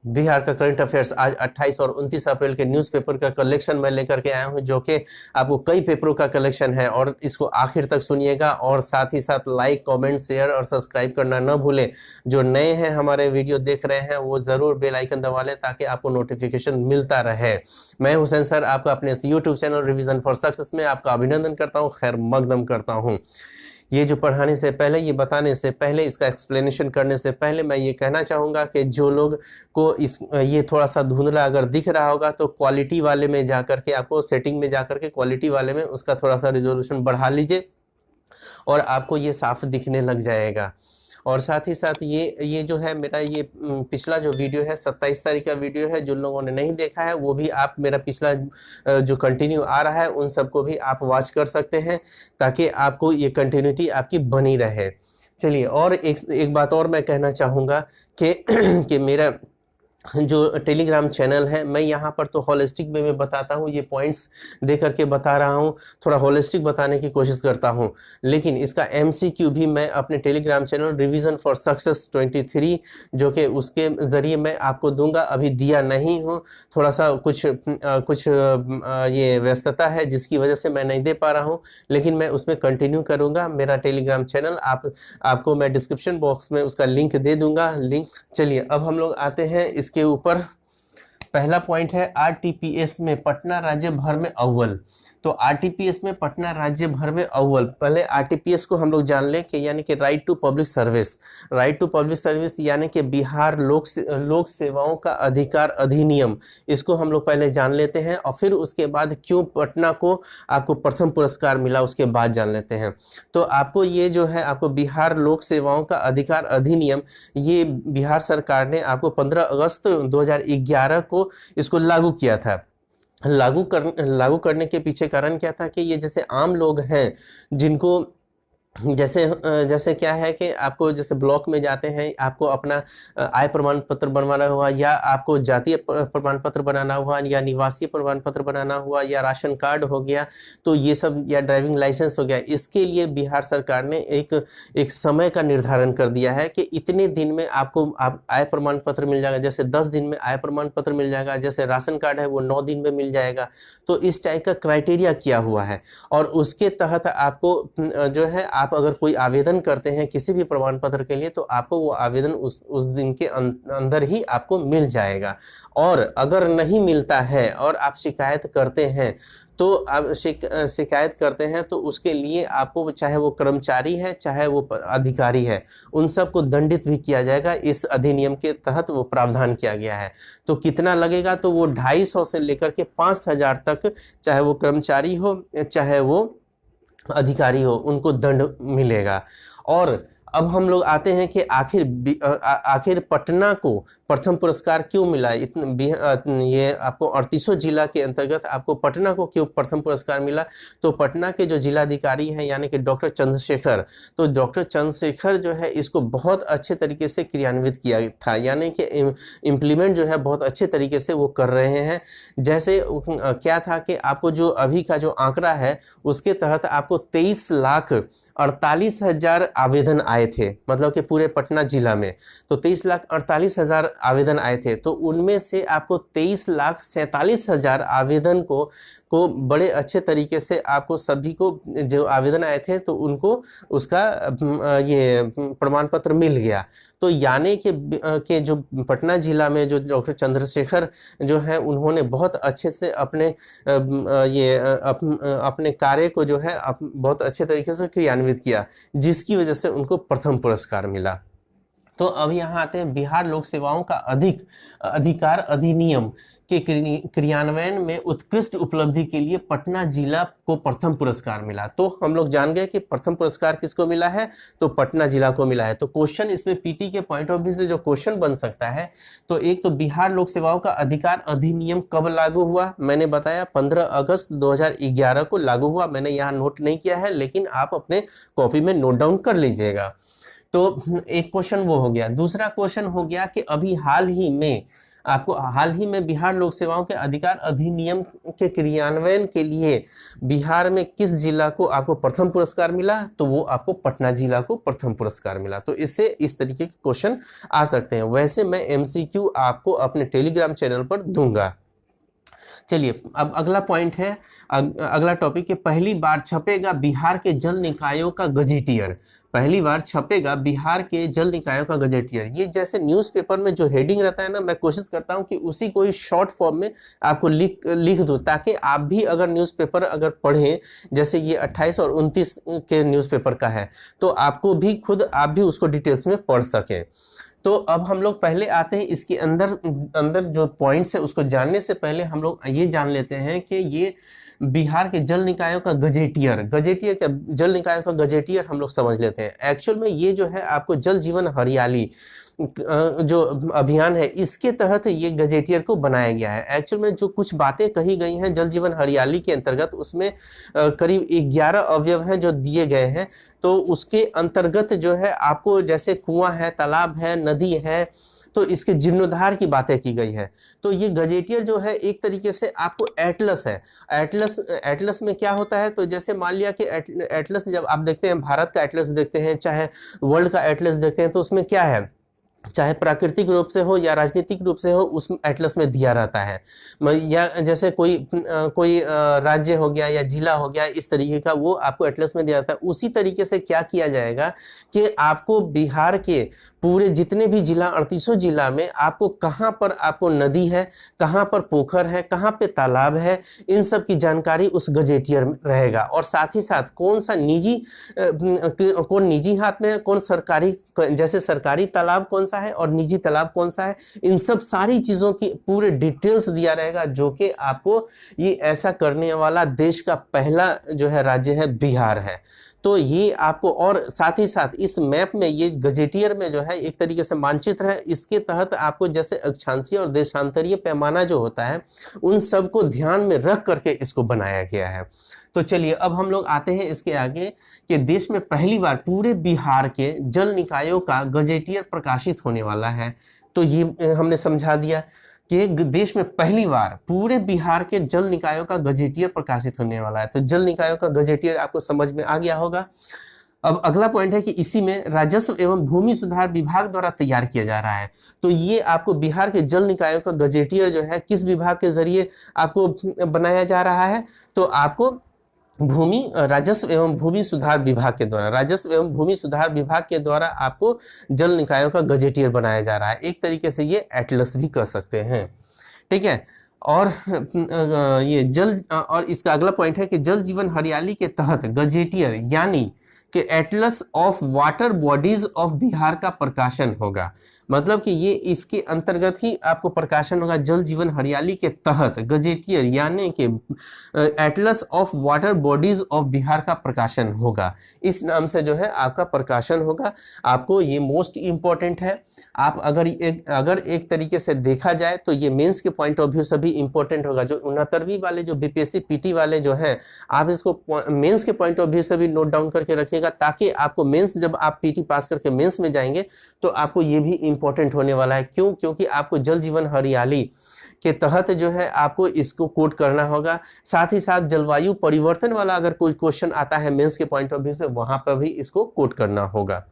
बिहार का current affairs आज 28 और 29 अप्रैल के न्यूज़पेपर का कलेक्शन मैं लेकर के आया हूं, जो कि आपको कई पेपरों का कलेक्शन है। और इसको आखिर तक सुनिएगा और साथ ही साथ लाइक, कमेंट, शेयर और सब्सक्राइब करना न भूलें। जो नए हैं हमारे वीडियो देख रहे हैं वो ज़रूर बेल आइकन दबा लें ताकि आपको नोटिफिकेशन मिलता रहे। मैं हुसैन सर आपका अपने YouTube channel revision for success में आपका अभिनंदन करता हूँ, खैर मकदम करता हूँ। ये जो पढ़ाने से पहले, ये बताने से पहले, इसका एक्सप्लेनेशन करने से पहले मैं ये कहना चाहूँगा कि जो लोग को ये थोड़ा सा धुंधला अगर दिख रहा होगा तो क्वालिटी वाले में जाकर के, आपको सेटिंग में जाकर के क्वालिटी वाले में उसका थोड़ा सा रिजोल्यूशन बढ़ा लीजिए और आपको ये साफ दिखने लग जाएगा। और साथ ही साथ ये जो है मेरा ये पिछला जो वीडियो है 27 तारीख का वीडियो है, जिन लोगों ने नहीं देखा है वो भी आप मेरा पिछला जो कंटिन्यू आ रहा है उन सबको भी आप वॉच कर सकते हैं ताकि आपको ये कंटिन्यूटी आपकी बनी रहे। चलिए, और एक बात और मैं कहना चाहूँगा कि मेरा जो टेलीग्राम चैनल है, मैं यहाँ पर तो होलिस्टिक वे में बताता हूँ, ये पॉइंट्स दे करके बता रहा हूँ, थोड़ा होलिस्टिक बताने की कोशिश करता हूँ। लेकिन इसका एमसीक्यू भी मैं अपने Telegram channel revision for success 23 जो कि उसके ज़रिए मैं आपको दूंगा, अभी दिया नहीं हूँ। थोड़ा सा कुछ ये व्यस्तता है जिसकी वजह से मैं नहीं दे पा रहा हूँ, लेकिन मैं उसमें कंटिन्यू करूँगा। मेरा टेलीग्राम चैनल आपको मैं डिस्क्रिप्शन बॉक्स में उसका लिंक दे दूँगा, लिंक। चलिए, अब हम लोग आते हैं इसके ऊपर। पहला पॉइंट है आरटीपीएस में पटना राज्य भर में अव्वल। तो आरटीपीएस में पटना राज्य भर में अव्वल। पहले आरटीपीएस को हम लोग जान लें कि यानी कि right to public service. Right to public service यानी कि बिहार लोक सेवाओं का अधिकार अधिनियम, इसको हम लोग पहले जान लेते हैं और फिर उसके बाद क्यों पटना को आपको प्रथम पुरस्कार मिला उसके बाद जान लेते हैं। तो आपको ये जो है आपको बिहार लोक सेवाओं का अधिकार अधिनियम, ये बिहार सरकार ने आपको 15 अगस्त 2011 को इसको लागू किया था। लागू करने के पीछे कारण क्या था कि ये जैसे आम लोग हैं जिनको जैसे क्या है कि आपको जैसे ब्लॉक में जाते हैं, आपको अपना आय प्रमाण पत्र बनवाना हुआ या आपको जातीय प्रमाण पत्र बनाना हुआ या निवासी प्रमाण पत्र बनाना हुआ या राशन कार्ड हो गया, तो ये सब, या ड्राइविंग लाइसेंस हो गया, इसके लिए बिहार सरकार ने एक समय का निर्धारण कर दिया है कि इतने दिन में आपको आय प्रमाण पत्र मिल जाएगा। जैसे 10 दिन में आय प्रमाण पत्र मिल जाएगा, जैसे राशन कार्ड है वो 9 दिन में मिल जाएगा। तो इस टाइप का क्राइटेरिया किया हुआ है और उसके तहत आपको जो है, आप अगर कोई आवेदन करते हैं किसी भी प्रमाण पत्र के लिए तो आपको वो आवेदन उस दिन के अंदर ही आपको मिल जाएगा। और अगर नहीं मिलता है और आप शिकायत करते हैं तो आप शिकायत करते हैं तो उसके लिए आपको, चाहे वो कर्मचारी है चाहे वो अधिकारी है, उन सबको दंडित भी किया जाएगा। इस अधिनियम के तहत वो प्रावधान किया गया है। तो कितना लगेगा, तो वो 250 से लेकर के 5000 तक, चाहे वो कर्मचारी हो चाहे वो अधिकारी हो, उनको दंड मिलेगा। और अब हम लोग आते हैं कि आखिर पटना को प्रथम पुरस्कार क्यों मिला। ये आपको 38 जिला के अंतर्गत आपको पटना को क्यों प्रथम पुरस्कार मिला। तो पटना के जो जिलाधिकारी हैं यानी कि डॉक्टर चंद्रशेखर, तो डॉक्टर चंद्रशेखर जो है इसको बहुत अच्छे तरीके से क्रियान्वित किया था, यानी कि इम्प्लीमेंट जो है बहुत अच्छे तरीके से वो कर रहे हैं। जैसे क्या था कि आपको जो अभी का जो आंकड़ा है उसके तहत आपको 23,48,000 आवेदन आए थे, मतलब कि पूरे पटना जिला में तो 23,48,000 आवेदन आए थे। तो उनमें से आपको 23,47,000 आवेदन को बड़े अच्छे तरीके से आपको सभी को जो आवेदन आए थे तो उनको उसका ये प्रमाण पत्र मिल गया। तो यानी कि जो पटना जिला में जो डॉक्टर चंद्रशेखर जो हैं उन्होंने बहुत अच्छे से अपने कार्य को जो है बहुत अच्छे तरीके से क्रियान्वित किया, जिसकी वजह से उनको प्रथम पुरस्कार मिला। तो अब यहाँ आते हैं बिहार लोक सेवाओं का अधिकार अधिनियम के क्रियान्वयन में उत्कृष्ट उपलब्धि के लिए पटना जिला को प्रथम पुरस्कार मिला। तो हम लोग जान गए कि प्रथम पुरस्कार किसको मिला है, तो पटना जिला को मिला है। तो क्वेश्चन इसमें पीटी के पॉइंट ऑफ व्यू से जो क्वेश्चन बन सकता है, तो एक तो बिहार लोक सेवाओं का अधिकार अधिनियम कब लागू हुआ, मैंने बताया 15 अगस्त 2011 को लागू हुआ। मैंने यहाँ नोट नहीं किया है, लेकिन आप अपने कॉपी में नोट डाउन कर लीजिएगा। तो एक क्वेश्चन वो हो गया। दूसरा क्वेश्चन हो गया कि अभी हाल ही में आपको हाल ही में बिहार लोक सेवाओं के अधिकार अधिनियम के क्रियान्वयन के लिए बिहार में किस जिला को आपको प्रथम पुरस्कार मिला, तो वो आपको पटना जिला को प्रथम पुरस्कार मिला। तो इससे इस तरीके के क्वेश्चन आ सकते हैं। वैसे मैं एमसीक्यू आपको अपने टेलीग्राम चैनल पर दूंगा। चलिए अब अगला पॉइंट है, अगला टॉपिक है, पहली बार छपेगा बिहार के जल निकायों का गजेटियर। पहली बार छपेगा बिहार के जल निकायों का गजेटियर। ये जैसे न्यूज़पेपर में जो हेडिंग रहता है ना, मैं कोशिश करता हूँ कि उसी को ही शॉर्ट फॉर्म में आपको लिख दूँ, ताकि आप भी अगर न्यूज़पेपर अगर पढ़ें, जैसे ये 28 और 29 के न्यूज़पेपर का है, तो आपको भी खुद आप भी उसको डिटेल्स में पढ़ सकें। तो अब हम लोग पहले आते हैं इसके अंदर जो पॉइंट्स है उसको जानने से पहले हम लोग ये जान लेते हैं कि ये बिहार के जल निकायों का गजेटियर का जल निकायों का गजेटियर हम लोग समझ लेते हैं। एक्चुअल में ये जो है आपको जल जीवन हरियाली जो अभियान है, इसके तहत ये गजेटियर को बनाया गया है। एक्चुअल में जो कुछ बातें कही गई हैं जल जीवन हरियाली के अंतर्गत, उसमें करीब 11 अवयव हैं जो दिए गए हैं। तो उसके अंतर्गत जो है आपको जैसे कुआं है, तालाब है, नदी है, तो इसके जीर्णोद्धार की बातें की गई है। तो ये गजेटियर जो है एक तरीके से आपको एटलस है। एटलस में क्या होता है, तो जैसे मान लिया कि एटलस जब आप देखते हैं, भारत का एटलस देखते हैं, चाहे वर्ल्ड का एटलस देखते हैं, तो उसमें क्या है, चाहे प्राकृतिक रूप से हो या राजनीतिक रूप से हो, उस एटलस में दिया रहता है। या जैसे कोई राज्य हो गया या जिला हो गया, इस तरीके का वो आपको एटलस में दिया जाता है। उसी तरीके से क्या किया जाएगा कि आपको बिहार के पूरे जितने भी जिला, 38 जिला में आपको कहाँ पर आपको नदी है, कहाँ पर पोखर है, कहाँ पे तालाब है, इन सब की जानकारी उस गजेटियर में रहेगा। और साथ ही साथ कौन निजी हाथ में है, कौन सरकारी, जैसे सरकारी तालाब कौन सा है और निजी तालाब कौन सा है, इन सब सारी चीजों की पूरे डिटेल्स दिया रहेगा, जो कि आपको ये ऐसा करने वाला देश का पहला जो है राज्य है बिहार है। तो ये आपको, और साथ ही साथ इस मैप में, ये गजेटियर में जो है एक तरीके से मानचित्र है, इसके तहत आपको जैसे अक्षांशीय और देशांतरीय पैमाना जो होता है, उन सब को ध्यान में रख करके इसको बनाया गया है। तो चलिए अब हम लोग आते हैं इसके आगे कि देश में पहली बार पूरे बिहार के जल निकायों का गजेटियर प्रकाशित होने वाला है। तो ये हमने समझा दिया कि देश में पहली बार पूरे बिहार के जल निकायों का गजेटियर प्रकाशित होने वाला है। तो जल निकायों का गजेटियर आपको समझ में आ गया होगा। अब अगला पॉइंट है कि इसी में राजस्व एवं भूमि सुधार विभाग द्वारा तैयार किया जा रहा है। तो ये आपको बिहार के जल निकायों का गजेटियर जो है किस विभाग के जरिए आपको बनाया जा रहा है, तो आपको राजस्व एवं भूमि सुधार विभाग के द्वारा, राजस्व एवं भूमि सुधार विभाग के द्वारा आपको जल निकायों का गजेटियर बनाया जा रहा है। एक तरीके से ये एटलस भी कह सकते हैं, ठीक है। और ये और इसका अगला पॉइंट है कि जल जीवन हरियाली के तहत गजेटियर यानी कि Atlas of water bodies of Bihar का प्रकाशन होगा। मतलब कि ये इसके अंतर्गत ही आपको प्रकाशन होगा। जल जीवन हरियाली के तहत गजेटियर यानी कि Atlas of water bodies of Bihar का प्रकाशन होगा। इस नाम से जो है आपका प्रकाशन होगा। आपको ये मोस्ट इम्पोर्टेंट है। आप अगर एक तरीके से देखा जाए तो ये मेंस के पॉइंट ऑफ व्यू से भी इम्पोर्टेंट होगा। जो 69वीं वाले जो बीपीएससी पीटी वाले जो हैं, आप इसको मेंस के पॉइंट ऑफ व्यू से भी नोट डाउन करके रखिएगा, ताकि आपको मेंस, जब आप पीटी पास करके मेंस में जाएंगे तो आपको ये भी इंपॉर्टेंट होने वाला है। क्यों? क्योंकि आपको जल जीवन हरियाली के तहत जो है आपको इसको कोट करना होगा। साथ ही साथ जलवायु परिवर्तन वाला अगर कोई क्वेश्चन आता है मेंस के पॉइंट ऑफ व्यू से, वहां पर भी इसको कोट करना होगा।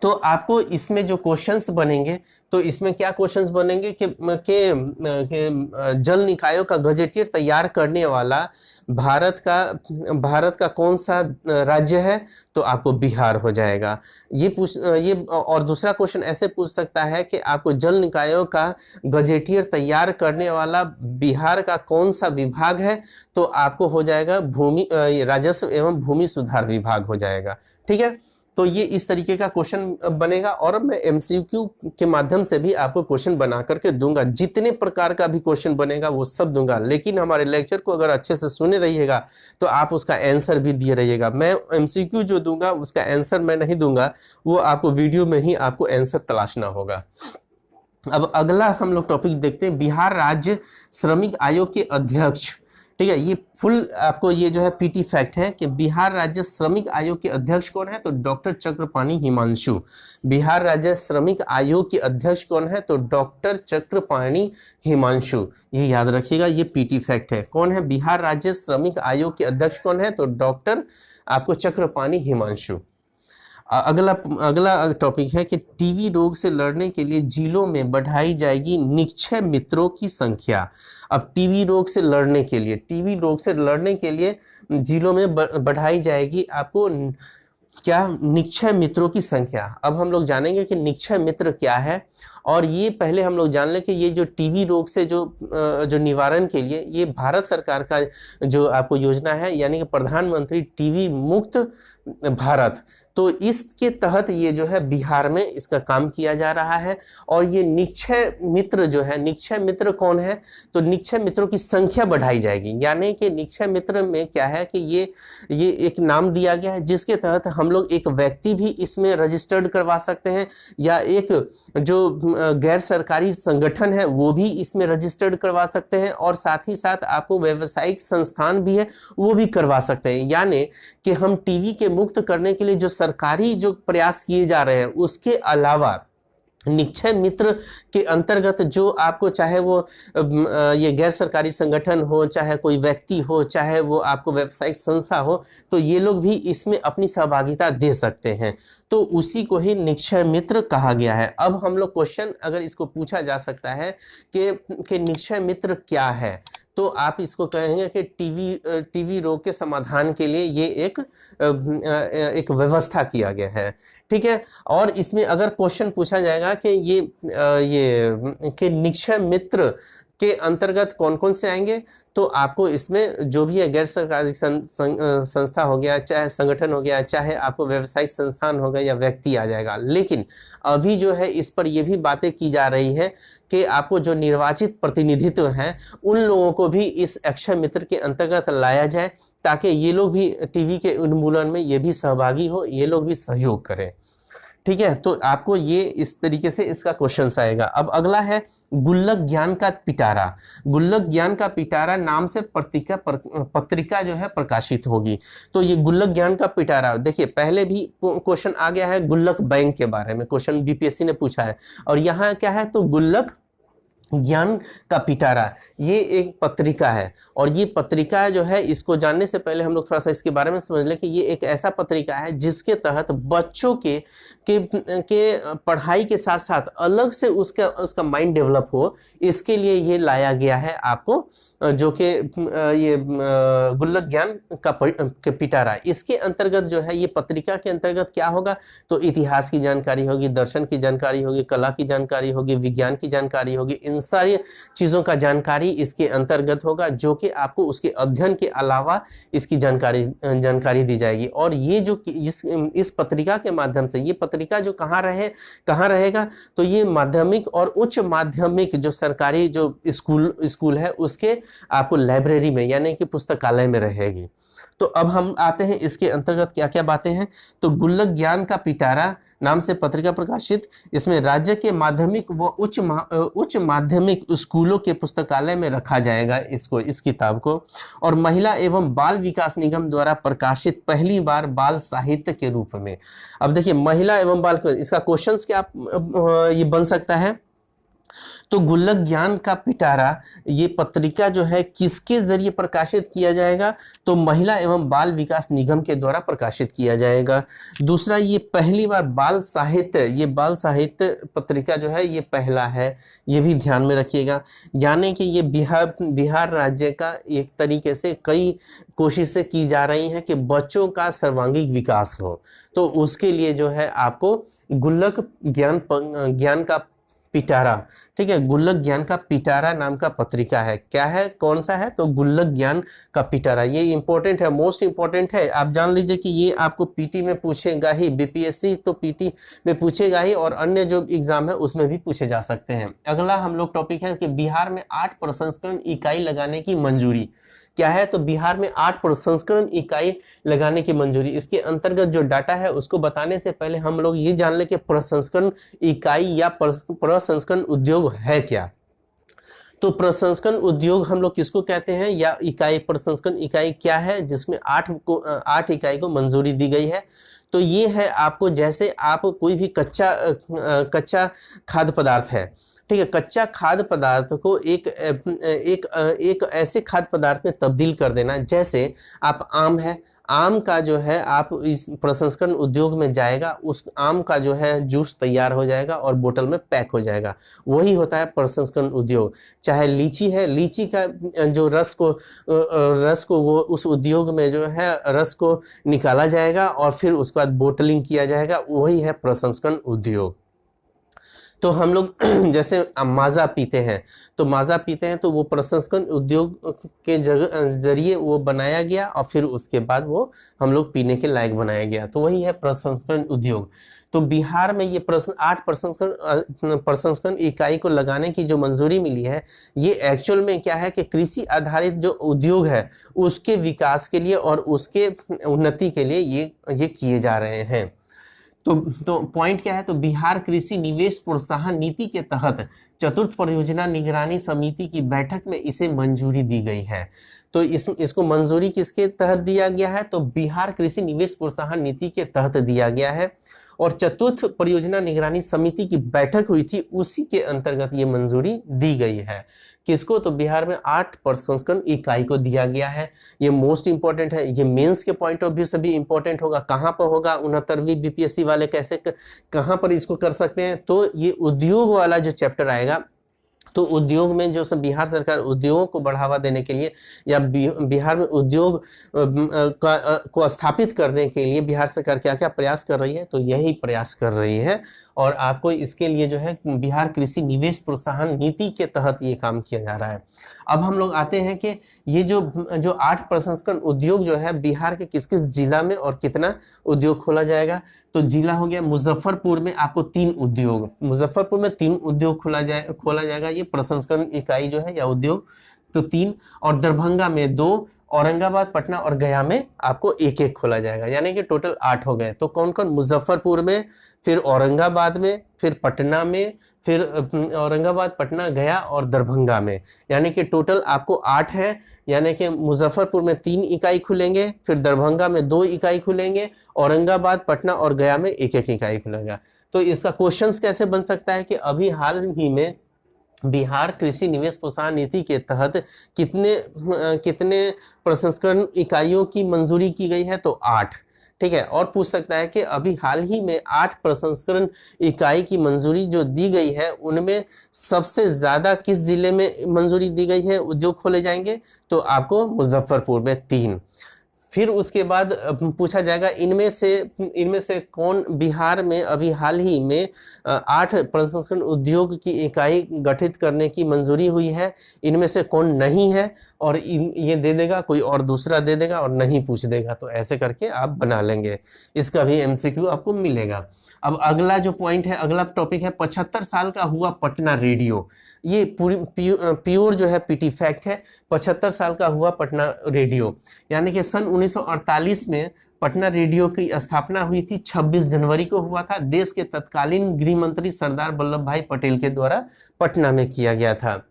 तो आपको इसमें जो क्वेश्चंस बनेंगे, तो इसमें क्या क्वेश्चंस बनेंगे कि जल निकायों का गजेटियर तैयार करने वाला भारत का कौन सा राज्य है, तो आपको बिहार हो जाएगा। ये और दूसरा क्वेश्चन ऐसे पूछ सकता है कि आपको जल निकायों का गजेटियर तैयार करने वाला बिहार का कौन सा विभाग है, तो आपको हो जाएगा राजस्व एवं भूमि सुधार विभाग हो जाएगा, ठीक है। तो ये इस तरीके का क्वेश्चन बनेगा, और मैं एमसीक्यू के माध्यम से भी आपको क्वेश्चन बना करके दूंगा। जितने प्रकार का भी क्वेश्चन बनेगा वो सब दूंगा, लेकिन हमारे लेक्चर को अगर अच्छे से सुने रहिएगा तो आप उसका आंसर भी दिए रहिएगा। मैं एमसीक्यू जो दूंगा उसका आंसर मैं नहीं दूंगा, वो आपको वीडियो में ही आपको आंसर तलाशना होगा। अब अगला हम लोग टॉपिक देखते हैं, बिहार राज्य श्रमिक आयोग के अध्यक्ष, ठीक है। ये फुल आपको ये जो है पीटी फैक्ट है कि बिहार राज्य श्रमिक आयोग के अध्यक्ष कौन है, तो डॉक्टर चक्रपाणी हिमांशु। बिहार राज्य श्रमिक आयोग के अध्यक्ष कौन है, तो डॉक्टर चक्रपाणी हिमांशु। ये याद रखिएगा, ये पीटी फैक्ट है। कौन है बिहार राज्य श्रमिक आयोग के अध्यक्ष कौन है, तो डॉक्टर आपको चक्रपाणी हिमांशु। अगला टॉपिक है कि टीबी रोग से लड़ने के लिए जिलों में बढ़ाई जाएगी निक्षय मित्रों की संख्या। अब टीबी रोग से लड़ने के लिए जिलों में बढ़ाई जाएगी आपको क्या, निक्षय मित्रों की संख्या। अब हम लोग जानेंगे कि निक्षय मित्र क्या है, और ये पहले हम लोग जान लें कि ये जो टीबी रोग से जो निवारण के लिए ये भारत सरकार का जो आपको योजना है, यानी कि प्रधानमंत्री टीबी मुक्त भारत, तो इसके तहत ये जो है बिहार में इसका काम किया जा रहा है। और ये निक्षय मित्र जो है, निक्षय मित्र कौन है, तो निक्षय मित्रों की संख्या बढ़ाई जाएगी। यानी कि निक्षय मित्र में क्या है कि ये एक नाम दिया गया है जिसके तहत हम लोग एक व्यक्ति भी इसमें रजिस्टर्ड करवा सकते हैं, या एक जो गैर सरकारी संगठन है वो भी इसमें रजिस्टर्ड करवा सकते हैं, और साथ ही साथ आपको व्यावसायिक संस्थान भी है वो भी करवा सकते हैं। यानी कि हम टीबी के मुक्त करने के लिए जो सरकारी जो प्रयास किए जा रहे हैं उसके अलावा निक्षय मित्र के अंतर्गत जो आपको, चाहे वो ये गैर सरकारी संगठन हो, चाहे कोई व्यक्ति हो, चाहे वो आपको व्यावसायिक संस्था हो, तो ये लोग भी इसमें अपनी सहभागिता दे सकते हैं। तो उसी को ही निक्षय मित्र कहा गया है। अब हम लोग क्वेश्चन अगर इसको पूछा जा सकता है कि निक्षय मित्र क्या है, तो आप इसको कहेंगे कि टीबी रोग के समाधान के लिए ये एक व्यवस्था किया गया है। ठीक है। और इसमें अगर क्वेश्चन पूछा जाएगा कि ये निक्षय मित्र के अंतर्गत कौन कौन से आएंगे, तो आपको इसमें जो भी है गैर सरकारी संस्था हो गया, चाहे संगठन हो गया, चाहे आपको व्यावसायिक संस्थान हो गया, या व्यक्ति आ जाएगा। लेकिन अभी जो है इस पर ये भी बातें की जा रही है कि आपको जो निर्वाचित प्रतिनिधित्व हैं उन लोगों को भी इस अक्षय मित्र के अंतर्गत लाया जाए, ताकि ये लोग भी टीबी के उन्मूलन में ये भी सहभागी हो, ये लोग भी सहयोग करें। ठीक है। तो आपको ये इस तरीके से इसका क्वेश्चन आएगा। अब अगला है गुल्लक ज्ञान का पिटारा। गुल्लक ज्ञान का पिटारा नाम से पत्रिका जो है प्रकाशित होगी। तो ये गुल्लक ज्ञान का पिटारा, देखिए पहले भी क्वेश्चन आ गया है गुल्लक बैंक के बारे में, क्वेश्चन बीपीएससी ने पूछा है, और यहाँ क्या है, तो गुल्लक ज्ञान का पिटारा ये एक पत्रिका है। और ये पत्रिका जो है, इसको जानने से पहले हम लोग थोड़ा सा इसके बारे में समझ लें कि ये एक ऐसा पत्रिका है जिसके तहत बच्चों के पढ़ाई के साथ साथ अलग से उसका माइंड डेवलप हो, इसके लिए ये लाया गया है आपको, जो कि ये गुल्लक ज्ञान का पिटारा। इसके अंतर्गत जो है, ये पत्रिका के अंतर्गत क्या होगा, तो इतिहास की जानकारी होगी, दर्शन की जानकारी होगी, कला की जानकारी होगी, विज्ञान की जानकारी होगी, इन सारी चीज़ों का जानकारी इसके अंतर्गत होगा, जो कि आपको उसके अध्ययन के अलावा इसकी जानकारी दी जाएगी। और ये जो इस पत्रिका के माध्यम से, ये पत्रिका जो कहाँ रहेगा, तो ये माध्यमिक और उच्च माध्यमिक जो सरकारी जो स्कूल है उसके आपको लाइब्रेरी में, यानी कि पुस्तकालय में रहेगी। तो अब हम आते हैं इसके अंतर्गत क्या क्या बातें हैं। तो गुल्लक ज्ञान का पिटारा नाम से पत्रिका प्रकाशित, इसमें राज्य के माध्यमिक व उच्च माध्यमिक स्कूलों के पुस्तकालय में रखा जाएगा इस किताब को। और महिला एवं बाल विकास निगम द्वारा प्रकाशित पहली बार बाल साहित्य के रूप में। अब देखिए महिला एवं बाल, इसका क्वेश्चन क्या ये बन सकता है, तो गुल्लक ज्ञान का पिटारा ये पत्रिका जो है किसके जरिए प्रकाशित किया जाएगा, तो महिला एवं बाल विकास निगम के द्वारा प्रकाशित किया जाएगा। दूसरा, ये पहली बार बाल साहित्य पत्रिका जो है ये पहला है, ये भी ध्यान में रखिएगा। यानी कि ये बिहार राज्य का एक तरीके से कई कोशिशें की जा रही हैं कि बच्चों का सर्वांगीण विकास हो, तो उसके लिए जो है आपको गुल्लक ज्ञान का पिटारा, ठीक है, गुल्लक ज्ञान का पिटारा नाम का पत्रिका है। क्या है, कौन सा है, तो गुल्लक ज्ञान का पिटारा। ये इंपॉर्टेंट है, मोस्ट इंपॉर्टेंट है। आप जान लीजिए कि ये आपको पीटी में पूछेगा ही, बीपीएससी तो पीटी में पूछेगा ही, और अन्य जो एग्जाम है उसमें भी पूछे जा सकते हैं। अगला हम लोग टॉपिक है कि बिहार में 8 प्रसंस्करण इकाई लगाने की मंजूरी। क्या है, तो बिहार में 8 प्रसंस्करण इकाई लगाने की मंजूरी। इसके अंतर्गत जो डाटा है उसको बताने से पहले हम लोग ये जान ले कि प्रसंस्करण इकाई या प्रसंस्करण उद्योग है क्या। तो प्रसंस्करण उद्योग हम लोग किसको कहते हैं, या इकाई, प्रसंस्करण इकाई क्या है जिसमें 8 इकाई को मंजूरी दी गई है। तो ये है आपको, जैसे आप कोई भी कच्चा खाद्य पदार्थ है, ठीक है, कच्चा खाद्य पदार्थ को एक ऐसे खाद्य पदार्थ में तब्दील कर देना, जैसे आप आम है, आम का जो है आप इस प्रसंस्करण उद्योग में जाएगा, उस आम का जो है जूस तैयार हो जाएगा और बोतल में पैक हो जाएगा, वही होता है प्रसंस्करण उद्योग। चाहे लीची है, लीची का जो रस को वो उस उद्योग में जो है रस को निकाला जाएगा और फिर उसके बाद बोटलिंग किया जाएगा, वही है प्रसंस्करण उद्योग। तो हम लोग जैसे माज़ा पीते हैं, तो माज़ा पीते हैं तो वो प्रसंस्करण उद्योग के जरिए वो बनाया गया और फिर उसके बाद वो हम लोग पीने के लायक बनाया गया, तो वही है प्रसंस्करण उद्योग। तो बिहार में ये 8 प्रसंस्करण इकाई को लगाने की जो मंजूरी मिली है, ये एक्चुअल में क्या है कि कृषि आधारित जो उद्योग है उसके विकास के लिए और उसके उन्नति के लिए ये किए जा रहे हैं। तो पॉइंट क्या है, तो बिहार कृषि निवेश प्रोत्साहन नीति के तहत चतुर्थ परियोजना निगरानी समिति की बैठक में इसे मंजूरी दी गई है। तो इसको मंजूरी किसके तहत दिया गया है, तो बिहार कृषि निवेश प्रोत्साहन नीति के तहत दिया गया है और चतुर्थ परियोजना निगरानी समिति की बैठक हुई थी, उसी के अंतर्गत ये मंजूरी दी गई है। किसको, तो बिहार में 8 प्रसंस्करण इकाई को दिया गया है। ये मोस्ट इंपॉर्टेंट है, ये मेंस के पॉइंट ऑफ व्यू से भी इंपॉर्टेंट होगा। कहाँ पर होगा, 69वीं बीपीएससी वाले कहाँ पर इसको कर सकते हैं, तो ये उद्योग वाला जो चैप्टर आएगा, तो उद्योग में जो सब बिहार सरकार उद्योगों को बढ़ावा देने के लिए या बिहार में उद्योग को स्थापित करने के लिए बिहार सरकार क्या क्या प्रयास कर रही है, तो यही प्रयास कर रही है और आपको इसके लिए जो है बिहार कृषि निवेश प्रोत्साहन नीति के तहत ये काम किया जा रहा है। अब हम लोग आते हैं कि ये जो 8 प्रसंस्करण उद्योग जो है बिहार के किस किस जिला में और कितना उद्योग खोला जाएगा, तो जिला हो गया मुजफ्फरपुर में आपको 3 उद्योग, मुजफ्फरपुर में 3 उद्योग खोला जाएगा ये प्रसंस्करण इकाई जो है या उद्योग, तो 3, और दरभंगा में 2, औरंगाबाद, पटना और गया में आपको 1-1 खोला जाएगा, यानी कि टोटल 8 हो गए। तो कौन कौन, मुजफ्फरपुर में, फिर औरंगाबाद में, फिर पटना में, फिर औरंगाबाद, पटना, गया और दरभंगा में, यानी कि टोटल आपको 8 है। यानी कि मुजफ्फरपुर में 3 इकाई खुलेंगे, फिर दरभंगा में 2 इकाई खुलेंगे, औरंगाबाद, पटना और गया में 1-1 इकाई खुलेगा। तो इसका क्वेश्चंस कैसे बन सकता है कि अभी हाल ही में बिहार कृषि निवेश प्रोत्साहन नीति के तहत कितने प्रसंस्करण इकाइयों की मंजूरी की गई है, तो 8, ठीक है। और पूछ सकता है कि अभी हाल ही में 8 प्रसंस्करण इकाई की मंजूरी जो दी गई है उनमें सबसे ज़्यादा किस जिले में मंजूरी दी गई है, उद्योग खोले जाएंगे, तो आपको मुजफ्फरपुर में 3। फिर उसके बाद पूछा जाएगा इनमें से कौन बिहार में अभी हाल ही में 8 प्रसंस्करण उद्योग की इकाई गठित करने की मंजूरी हुई है, इनमें से कौन नहीं है, और ये दे देगा, कोई और दूसरा दे देगा और नहीं पूछ देगा, तो ऐसे करके आप बना लेंगे। इसका भी MCQ आपको मिलेगा। अब अगला जो पॉइंट है, अगला टॉपिक है 75 साल का हुआ पटना रेडियो। ये पूरी प्योर जो है PT फैक्ट है। 75 साल का हुआ पटना रेडियो, यानी कि सन 1948 में पटना रेडियो की स्थापना हुई थी। 26 जनवरी को हुआ था। देश के तत्कालीन गृह मंत्री सरदार वल्लभ भाई पटेल के द्वारा पटना में किया गया था।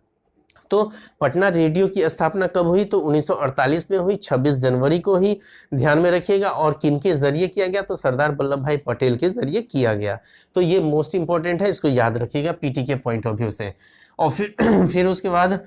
तो पटना रेडियो की स्थापना कब हुई, तो 1948 में हुई, 26 जनवरी को ही ध्यान में रखिएगा। और किनके जरिए किया गया, तो सरदार वल्लभ भाई पटेल के जरिए किया गया। तो ये मोस्ट इंपॉर्टेंट है, इसको याद रखिएगा PT के पॉइंट ऑफ व्यू से। और फिर उसके बाद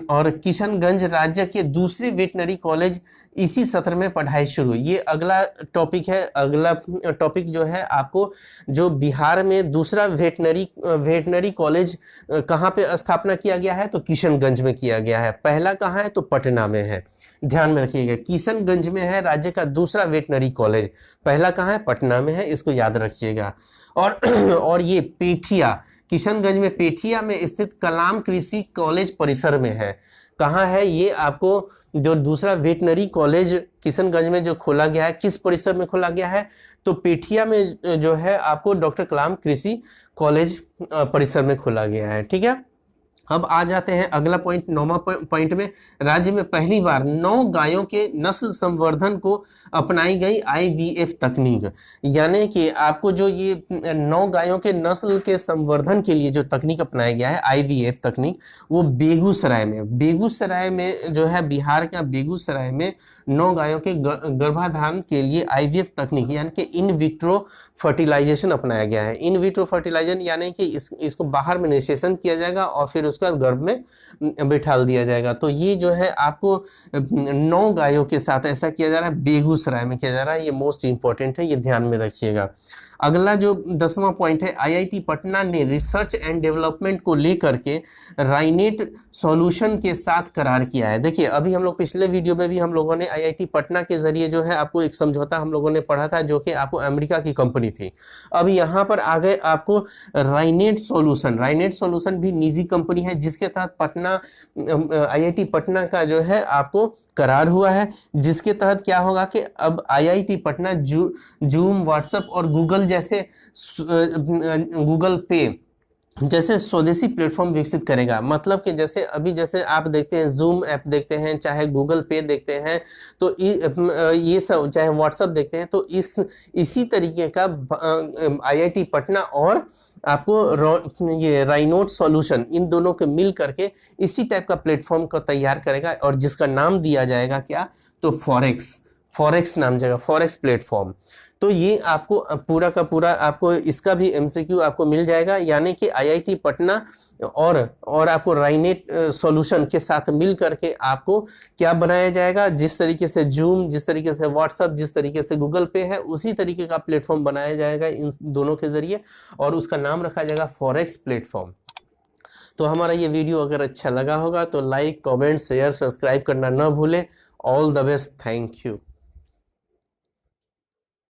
और किशनगंज राज्य के दूसरे वेटनरी कॉलेज इसी सत्र में पढ़ाई शुरू। ये अगला टॉपिक है। अगला टॉपिक जो है आपको, जो बिहार में दूसरा वेटनरी कॉलेज कहाँ पे स्थापना किया गया है, तो किशनगंज में किया गया है। पहला कहाँ है, तो पटना में है। ध्यान में रखिएगा, किशनगंज में है राज्य का दूसरा वेटनरी कॉलेज। पहला कहाँ है, पटना में है, इसको याद रखिएगा। और ये पेठिया, किशनगंज में पेठिया में स्थित कलाम कृषि कॉलेज परिसर में है। कहाँ है ये, आपको जो दूसरा वेटनरी कॉलेज किशनगंज में जो खोला गया है, किस परिसर में खोला गया है, तो पेठिया में जो है आपको डॉक्टर कलाम कृषि कॉलेज परिसर में खोला गया है। ठीक है। अब आ जाते हैं अगला पॉइंट, 9वां पॉइंट में। राज्य में पहली बार 9 गायों के नस्ल संवर्धन को अपनाई गई आईवीएफ तकनीक। यानी कि आपको जो ये 9 गायों के नस्ल के संवर्धन के लिए जो तकनीक अपनाया गया है आईवीएफ तकनीक, वो बेगूसराय में जो है, बिहार का बेगूसराय में 9 गायों के गर्भाधान के लिए आईवीएफ तकनीक यानी कि इन विट्रो फर्टिलाइजेशन अपनाया गया है। इन विट्रो फर्टिलाइजेशन यानी कि इसको बाहर में निषेचन किया जाएगा और फिर उसके बाद गर्भ में बिठा दिया जाएगा। तो ये जो है आपको 9 गायों के साथ ऐसा किया जा रहा है, बेगूसराय में किया जा रहा है। ये मोस्ट इंपॉर्टेंट है, ये ध्यान में रखिएगा। अगला जो 10वां पॉइंट है, आईआईटी पटना ने रिसर्च एंड डेवलपमेंट को लेकर के राइनेट सॉल्यूशन के साथ करार किया है। देखिए अभी हम लोग पिछले वीडियो में भी हम लोगों ने आईआईटी पटना के जरिए जो है आपको एक समझौता हम लोगों ने पढ़ा था, जो कि आपको अमेरिका की कंपनी थी। अब यहाँ पर आ गए आपको राइनेट सॉल्यूशन भी निजी कंपनी है, जिसके तहत पटना आईआईटी पटना का जो है आपको करार हुआ है, जिसके तहत क्या होगा कि अब आईआईटी पटना जूम, व्हाट्सएप और गूगल जैसे गूगल पे जैसे स्वदेशी प्लेटफॉर्म विकसित करेगा। मतलब कि जैसे आप देखते हैं जूम ऐप देखते हैं, चाहे गूगल पे देखते हैं, तो ये सब, चाहे व्हाट्सएप देखते हैं, तो इसी तरीके का आईआईटी पटना और आपको ये राइनोट सॉल्यूशन, इन दोनों के मिल करके इसी टाइप का प्लेटफॉर्म को तैयार करेगा, और जिसका नाम दिया जाएगा क्या, तो फॉरेक्स नाम जाएगा, फॉरेक्स प्लेटफॉर्म। तो ये आपको पूरा का पूरा आपको इसका भी एमसीक्यू आपको मिल जाएगा। यानी कि आईआईटी पटना और आपको राइनेट सॉल्यूशन के साथ मिल करके आपको क्या बनाया जाएगा, जिस तरीके से जूम, जिस तरीके से व्हाट्सएप, जिस तरीके से गूगल पे है, उसी तरीके का प्लेटफॉर्म बनाया जाएगा इन दोनों के जरिए, और उसका नाम रखा जाएगा फॉरेक्स प्लेटफॉर्म। तो हमारा ये वीडियो अगर अच्छा लगा होगा तो लाइक, कमेंट, शेयर, सब्सक्राइब करना ना भूलें। All the best, thank you.